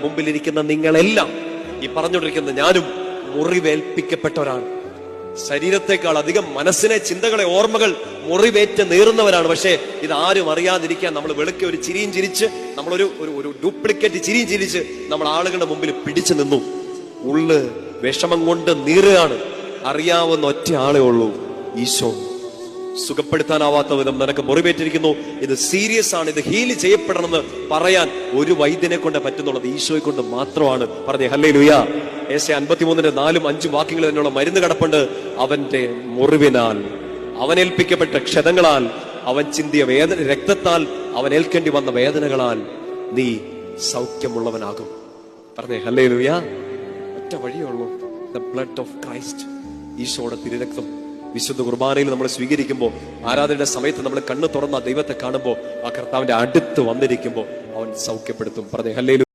മുമ്പിലിരിക്കുന്ന നിങ്ങളെല്ലാം, ഈ പറഞ്ഞുകൊണ്ടിരിക്കുന്ന ഞാനും മുറിവേൽപ്പിക്കപ്പെട്ടവരാണ്. ശരീരത്തെക്കാൾ അധികം മനസ്സിനെ, ചിന്തകളെ, ഓർമ്മകൾ മുറിവേറ്റ് നീറുന്നവരാണ്. പക്ഷേ ഇതാരും അറിയാതിരിക്കാൻ നമ്മൾ വെളുക്കെ ഒരു ചിരിയും ചിരിച്ച്, നമ്മളൊരു ഒരു ഡ്യൂപ്ലിക്കേറ്റ് ചിരിയും ചിരിച്ച് നമ്മൾ ആളുകളുടെ മുമ്പിൽ പിടിച്ചു നിന്നു. ഉള്ള് വിഷമം കൊണ്ട് നീറുകയാണ്. അറിയാവുന്ന ഒറ്റ ആളേ ഉള്ളൂ, ഈശോ. സുഖപ്പെടുത്താനാവാത്ത വിധം നിനക്ക് മുറിവേറ്റിരിക്കുന്നു, ഇത് സീരിയസ് ആണ്, ഇത് ഹീൽ ചെയ്യപ്പെടണമെന്ന് പറയാൻ ഒരു വൈദ്യനെ കൊണ്ട് പറ്റുന്നുള്ളത് ഈശോയെ കൊണ്ട് മാത്രമാണ്. പറഞ്ഞേ ഹല്ലേലൂയ. ഏശയ്യാ 53:4-5 വാക്യങ്ങൾ തന്നെയുള്ള മരുന്ന് കിടപ്പുണ്ട്. അവന്റെ മുറിവിനാൽ, അവനേൽപ്പിക്കപ്പെട്ട ക്ഷതങ്ങളാൽ, അവൻ ചിന്തിയ വേദന, രക്തത്താൽ അവൻ ഏൽക്കേണ്ടി വന്ന വേദനകളാൽ നീ സൗഖ്യമുള്ളവനാകും. പറഞ്ഞേ ഹല്ലേലൂയ. ഒറ്റ വഴിയേ ഉള്ളൂ, ദ ബ്ലഡ് ഓഫ് ക്രൈസ്റ്റ്. ഈശോയുടെ തിരുരക്തം വിശുദ്ധ കുർബാനയിൽ നമ്മൾ സ്വീകരിക്കുമ്പോൾ, ആരാധനയുടെ സമയത്ത് നമ്മൾ കണ്ണ് തുറന്ന ദൈവത്തെ കാണുമ്പോൾ, ആ കർത്താവിന്റെ അടുത്ത് വന്നിരിക്കുമ്പോൾ അവൻ സൗഖ്യപ്പെടുത്തും. പറഞ്ഞേ ഹല്ലേലൂയ.